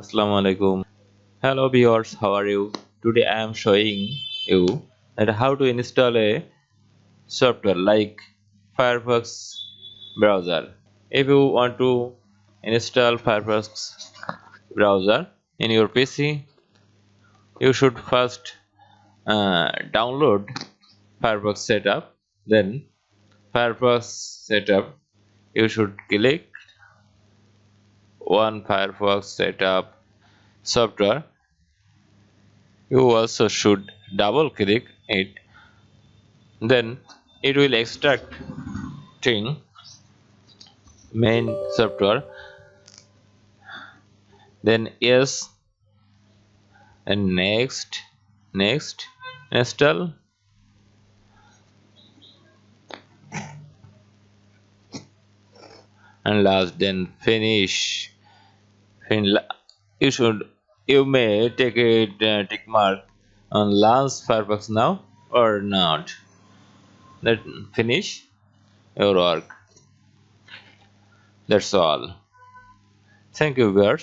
Assalamu alaikum. Hello viewers, how are you? Today I am showing you that how to install a software like Firefox browser. If you want to install Firefox browser in your PC, you should first download Firefox setup. Then Firefox setup, you should click one Firefox setup software. You also should double click it, then it will extracting main software, then yes, and next install, and last then finish. You may take a tick mark on launch Firefox now or not. Let finish your work. That's all. Thank you viewers.